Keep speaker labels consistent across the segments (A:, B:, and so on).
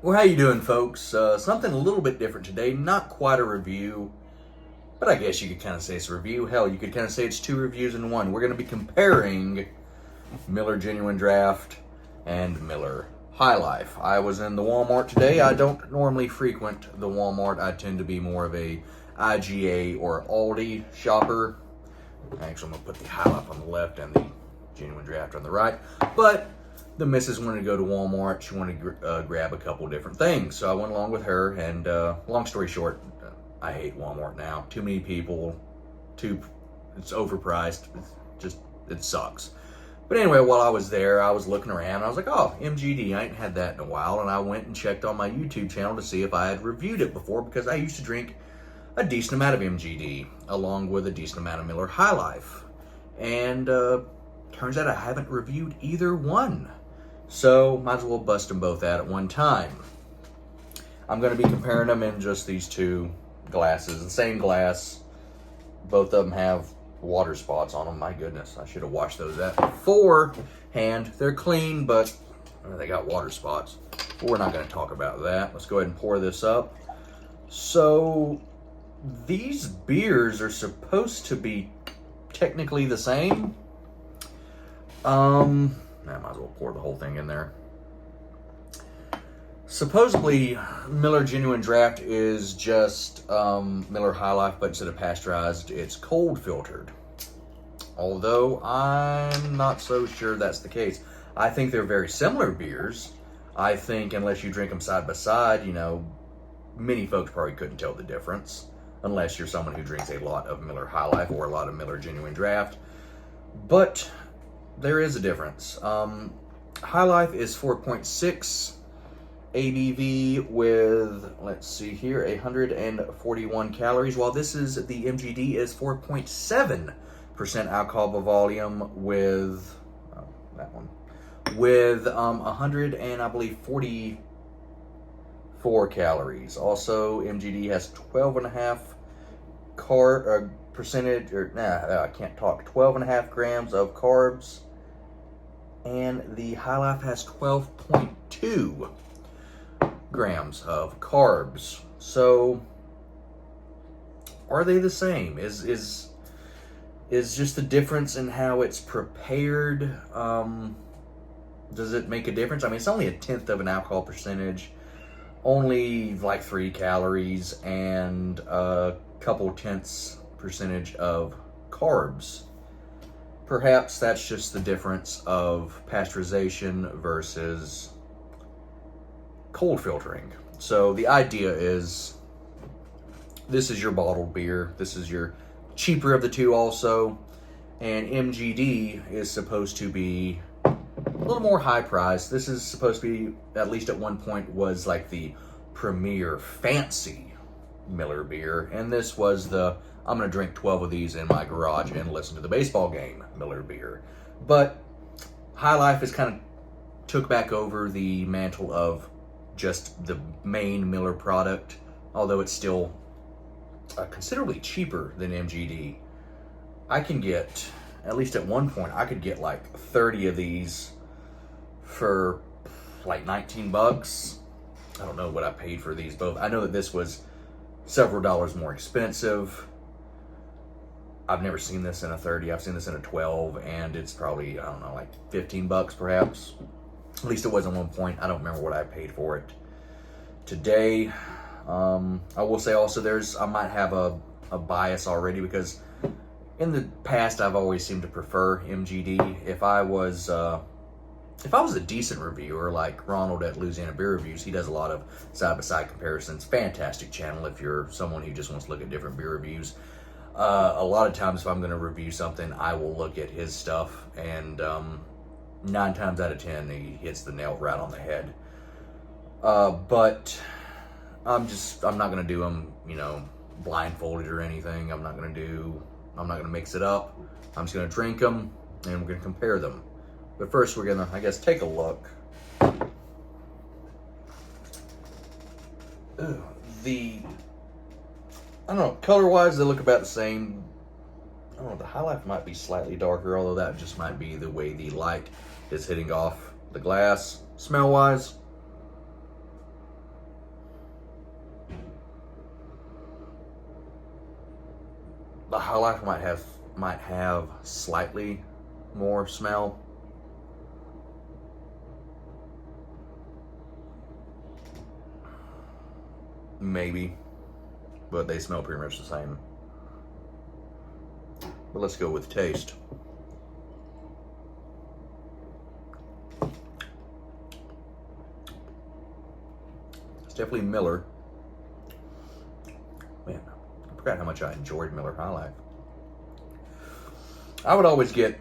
A: Well, how you doing, folks? Something a little bit different today. Not quite a review, but I guess you could kind of say it's a review. Hell, you could kind of say it's two reviews in one. We're going to be comparing Miller Genuine Draft and Miller High Life. I was in the Walmart today. I don't normally frequent the Walmart. I tend to be more of a IGA or Aldi shopper. Actually, I'm going to put the High Life on the left and the Genuine Draft on the right. But the missus wanted to go to Walmart. She wanted to grab a couple different things. So I went along with her, and long story short, I hate Walmart now. Too many people, it's overpriced. It sucks. But anyway, while I was there, I was looking around. I was like, oh, MGD, I ain't had that in a while. And I went and checked on my YouTube channel to see if I had reviewed it before, because I used to drink a decent amount of MGD, along with a decent amount of Miller High Life. And turns out I haven't reviewed either one. So, might as well bust them both out at one time. I'm going to be comparing them in just these two glasses. The same glass. Both of them have water spots on them. My goodness, I should have washed those out beforehand. They're clean, but they got water spots. But we're not going to talk about that. Let's go ahead and pour this up. So, these beers are supposed to be technically the same. I might as well pour the whole thing in there. Supposedly, Miller Genuine Draft is just Miller High Life, but instead of pasteurized, it's cold filtered. Although, I'm not so sure that's the case. I think they're very similar beers. I think unless you drink them side by side, many folks probably couldn't tell the difference. Unless you're someone who drinks a lot of Miller High Life or a lot of Miller Genuine Draft. But there is a difference. High Life is 4.6 ABV with, let's see here, 141 calories, while this is, the MGD is 4.7% alcohol by volume with, that one, with 100 and I believe 44 calories. Also, MGD has 12.5 percentage, I can't talk, 12.5 grams of carbs, and the High Life has 12.2 grams of carbs. So, are they the same? Is just the difference in how it's prepared? Does it make a difference? I mean, it's only a tenth of an alcohol percentage, only like 3 calories, and a couple tenths percentage of carbs. Perhaps that's just the difference of pasteurization versus cold filtering. So the idea is, this is your bottled beer. This is your cheaper of the two also. And MGD is supposed to be a little more high priced. This is supposed to be, at least at one point, was like the premier fancy Miller beer. And this was the, I'm going to drink 12 of these in my garage and listen to the baseball game Miller beer. But High Life has kind of took back over the mantle of just the main Miller product, although it's still considerably cheaper than MGD. I can get, at least at one point, I could get like 30 of these for like 19 bucks. I don't know what I paid for these both. I know that this was several dollars more expensive. I've never seen this in a 30. I've seen this in a 12, and it's probably, I don't know, like 15 bucks perhaps. At least it was at one point. I don't remember what I paid for it today. I will say also, I might have a bias already, because in the past I've always seemed to prefer MGD. If I was a decent reviewer like Ronald at Louisiana Beer Reviews, he does a lot of side-by-side comparisons. Fantastic channel if you're someone who just wants to look at different beer reviews. A lot of times if I'm going to review something, I will look at his stuff, and 9 times out of 10 he hits the nail right on the head. But I'm not going to do them, blindfolded or anything. I'm not going to mix it up. I'm just going to drink them, and we're going to compare them. But first we're going to, I guess, take a look. Ooh, I don't know, color-wise they look about the same. I don't know, the High Life might be slightly darker, although that just might be the way the light is hitting off the glass. Smell-wise, The High Life might have slightly more smell. Maybe, but they smell pretty much the same. But let's go with taste. It's definitely Miller. Man, I forgot how much I enjoyed Miller High Life. I would always get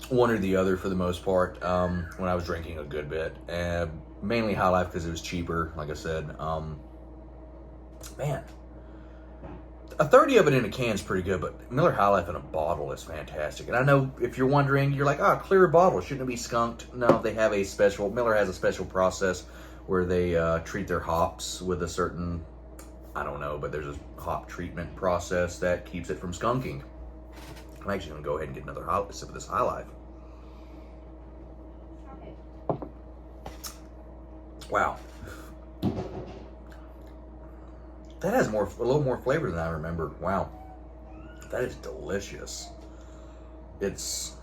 A: one or the other for the most part when I was drinking a good bit. Mainly High Life because it was cheaper, like I said. Man, a 30 of it in a can is pretty good, but Miller High Life in a bottle is fantastic. And I know if you're wondering, you're like, clear bottle, shouldn't it be skunked? No, they have Miller has a special process where they treat their hops with a certain, I don't know, but there's a hop treatment process that keeps it from skunking. I'm actually going to go ahead and get another sip of this High Life. Wow. That has a little more flavor than I remember. Wow. That is delicious. It's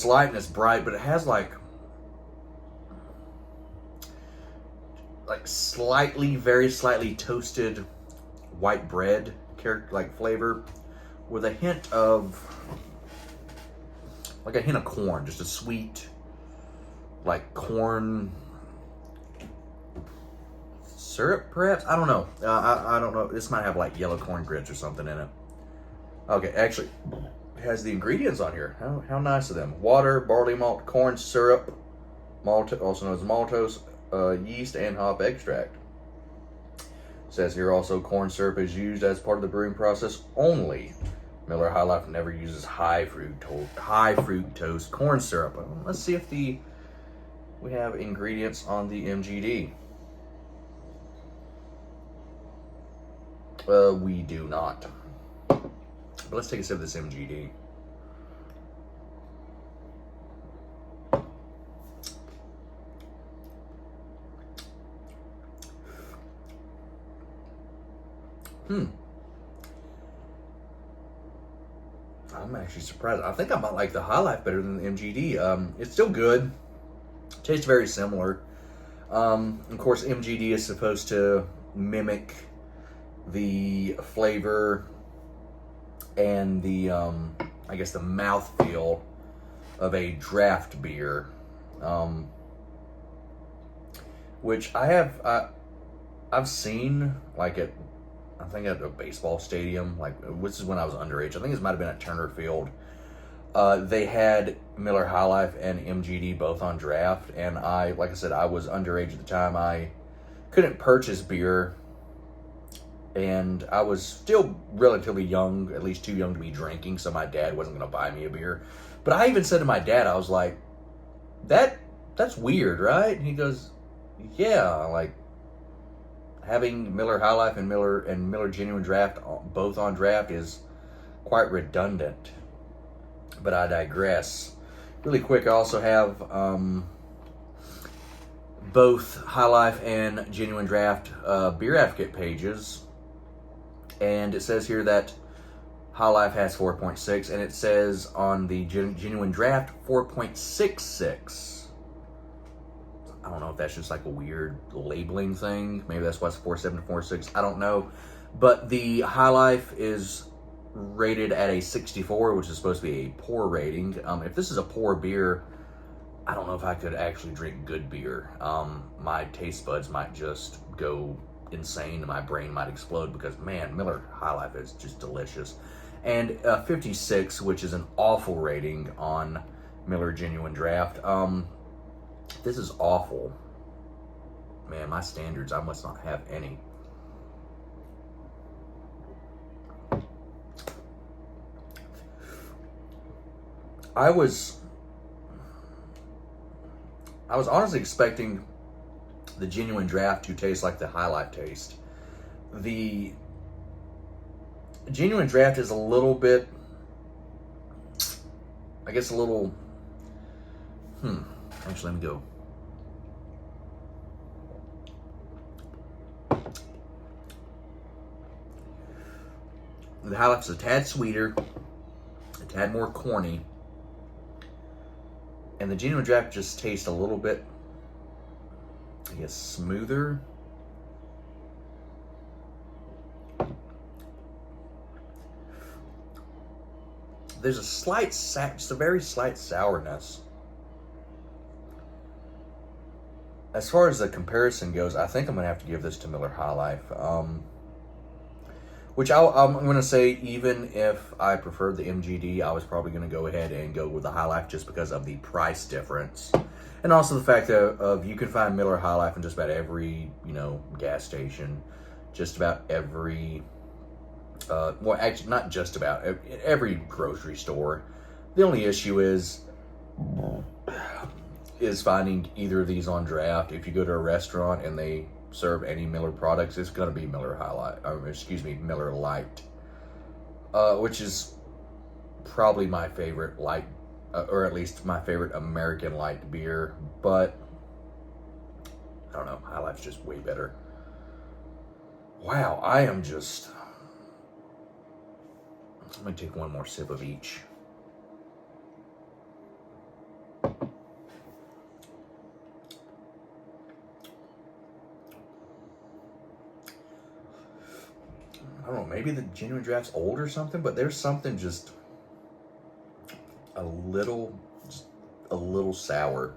A: light and it's bright, but it has like very slightly toasted white bread like flavor with a hint of corn, just a sweet like corn syrup, perhaps? I don't know. I don't know. This might have like yellow corn grits or something in it. Okay, actually, it has the ingredients on here. How nice of them. Water, barley malt, corn syrup, also known as maltose, yeast, and hop extract. It says here also corn syrup is used as part of the brewing process only. Miller High Life never uses high fructose corn syrup. Let's see if we have ingredients on the MGD. We do not. But let's take a sip of this MGD. I'm actually surprised. I think I might like the High Life better than the MGD. It's still good. Tastes very similar. Of course, MGD is supposed to mimic the flavor and the I guess the mouthfeel of a draft beer, which I've seen like at a baseball stadium, this is when I was underage. I think this might have been at Turner Field. They had Miller High Life and MGD both on draft, and like I said, I was underage at the time. I couldn't purchase beer, and I was still relatively young, at least too young to be drinking, so my dad wasn't going to buy me a beer. But I even said to my dad, I was like, that's weird, right? And he goes, yeah, like having Miller High Life and Miller Genuine Draft both on draft is quite redundant. But I digress. Really quick, I also have both High Life and Genuine Draft Beer Advocate pages. And it says here that High Life has 4.6, and it says on the Genuine Draft 4.66. I don't know if that's just like a weird labeling thing. Maybe that's why it's 4.7 to 4.6. I don't know. But the High Life is rated at a 64, which is supposed to be a poor rating. If this is a poor beer, I don't know if I could actually drink good beer. My taste buds might just go insane and my brain might explode because, man, Miller High Life is just delicious. And 56, which is an awful rating on Miller Genuine Draft. This is awful. Man, my standards, I must not have any. I was honestly expecting the Genuine Draft to taste like the High Life taste. The Genuine Draft is a little bit, I guess a little, actually, let me go. The High Life is a tad sweeter, a tad more corny. And the Genuine Draft just tastes a little bit, I guess, smoother. There's a slight, just a very slight sourness. As far as the comparison goes, I think I'm going to have to give this to Miller High Life. Which I'm going to say, even if I preferred the MGD, I was probably going to go ahead and go with the High Life just because of the price difference. And also the fact of you can find Miller High Life in just about every, gas station. Just about every, well, actually, not just about, every grocery store. The only issue is finding either of these on draft. If you go to a restaurant and they serve any Miller products, it's going to be Miller High Life, Miller Lite, which is probably my favorite light, or at least my favorite American light beer. But I don't know, High Life's just way better. Wow, I'm going to take one more sip of each. I don't know, maybe the Genuine Draft's old or something, but there's something just a little sour.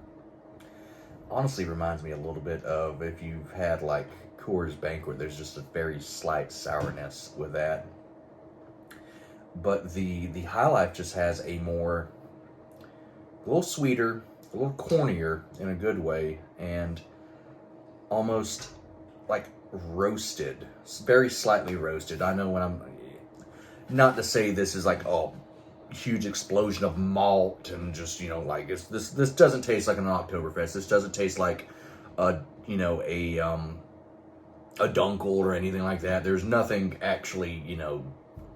A: Honestly, reminds me a little bit of if you've had like Coors Banquet. There's just a very slight sourness with that. But the High Life just has a little sweeter, a little cornier in a good way, and almost like roasted, very slightly roasted. I know when not to say this is like huge explosion of malt and just like this doesn't taste like an Oktoberfest. This doesn't taste like a Dunkel or anything like that. There's nothing actually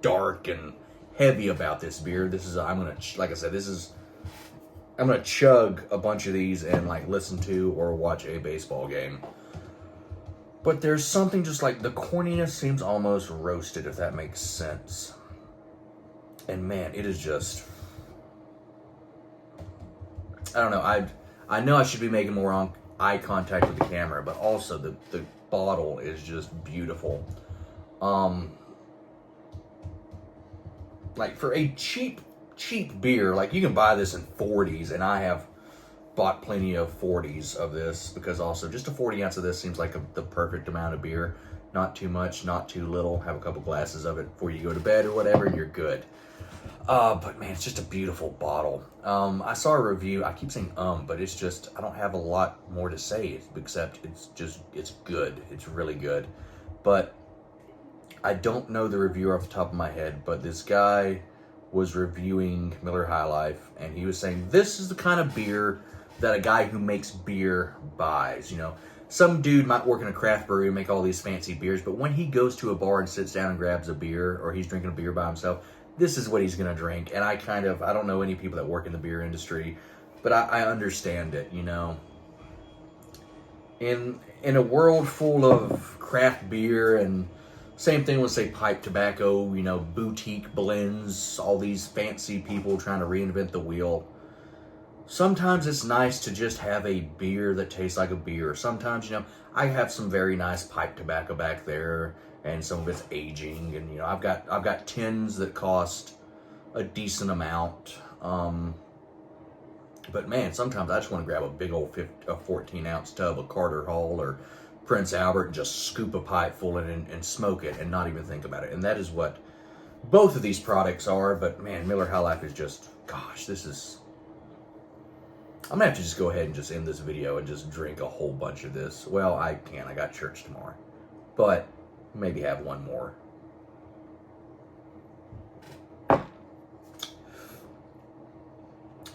A: dark and heavy about this beer. This is I'm gonna chug a bunch of these and like listen to or watch a baseball game. But there's something just like the corniness seems almost roasted, if that makes sense. And man, it is just, I don't know. I know I should be making more eye contact with the camera, but also the bottle is just beautiful. Like for a cheap beer, like you can buy this in 40s, and I have bought plenty of 40s of this, because also just a 40 ounce of this seems like the perfect amount of beer. Not too much, not too little. Have a couple glasses of it before you go to bed or whatever, and you're good. But man, it's just a beautiful bottle. I saw a review. I keep saying but it's just, I don't have a lot more to say except it's good. It's really good. But I don't know the reviewer off the top of my head, but this guy was reviewing Miller High Life, and he was saying this is the kind of beer that a guy who makes beer buys. Some dude might work in a craft brewery and make all these fancy beers, but when he goes to a bar and sits down and grabs a beer, or he's drinking a beer by himself, this is what he's going to drink. And I don't know any people that work in the beer industry, but I understand it, In a world full of craft beer, and same thing with, say, pipe tobacco, boutique blends, all these fancy people trying to reinvent the wheel. Sometimes it's nice to just have a beer that tastes like a beer. Sometimes, I have some very nice pipe tobacco back there, and some of it's aging, and I've got tins that cost a decent amount. But man, sometimes I just want to grab a big old 14-ounce tub of Carter Hall or Prince Albert and just scoop a pipe full and smoke it and not even think about it. And that is what both of these products are. But man, Miller High Life is just, gosh, I'm gonna have to just go ahead and just end this video and just drink a whole bunch of this. Well, I can't. I got church tomorrow. But maybe have one more.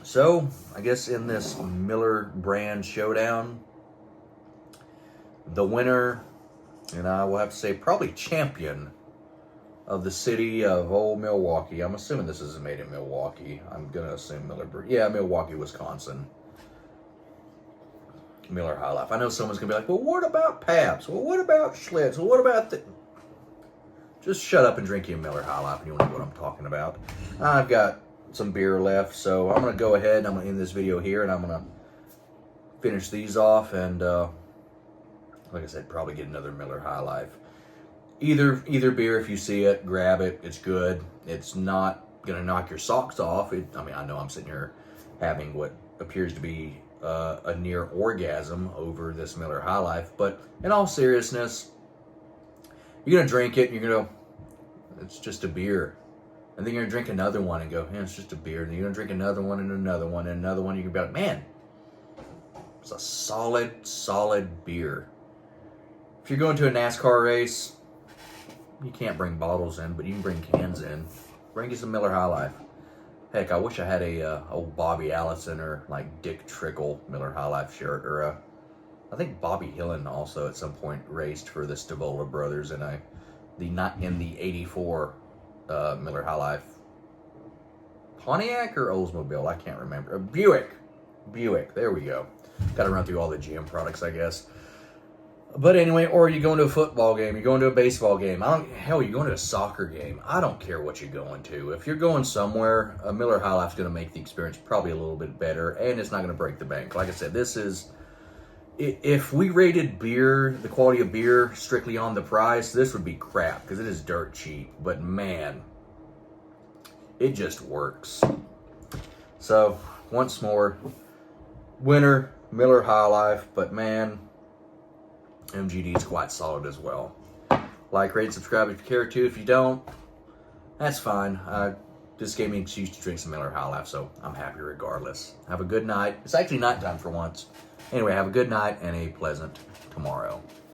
A: So, I guess in this Miller brand showdown, the winner, and I will have to say probably champion of the city of old Milwaukee. I'm assuming this is made in Milwaukee. I'm going to assume Milwaukee, Wisconsin. Miller High Life. I know someone's going to be like, well, what about Pabst? Well, what about Schlitz? Well, what about just shut up and drink you a Miller High Life and you'll know what I'm talking about. I've got some beer left, so I'm going to go ahead and I'm going to end this video here, and I'm going to finish these off, and like I said, probably get another Miller High Life. Either beer, if you see it, grab it. It's good. It's not going to knock your socks off. I mean, I know I'm sitting here having what appears to be a near orgasm over this Miller High Life, but in all seriousness, you're going to drink it, and you're going to, it's just a beer. And then you're going to drink another one and go, yeah, it's just a beer. And you're going to drink another one and another one and another one. You're going to be like, man, it's a solid beer. If you're going to a NASCAR race, you can't bring bottles in, but you can bring cans in. Bring you some Miller High Life. Heck, I wish I had a old Bobby Allison or like Dick Trickle Miller High Life shirt, or I think Bobby Hillin also at some point raced for the Stavola brothers in the '84 Miller High Life Pontiac or Oldsmobile. I can't remember. Buick. There we go. Got to run through all the GM products, I guess. But anyway, or you going to a football game, you're going to a baseball game, hell, you're going to a soccer game. I don't care what you're going to. If you're going somewhere, a Miller High Life's going to make the experience probably a little bit better, and it's not going to break the bank. Like I said, this is, if we rated beer, the quality of beer, strictly on the price, this would be crap, because it is dirt cheap. But man, it just works. So, once more, winner, Miller High Life, but man, MGD is quite solid as well. Like, rate, subscribe if you care to. If you don't, that's fine. This gave me an excuse to drink some Miller High Life, so I'm happy regardless. Have a good night. It's actually nighttime for once. Anyway, have a good night and a pleasant tomorrow.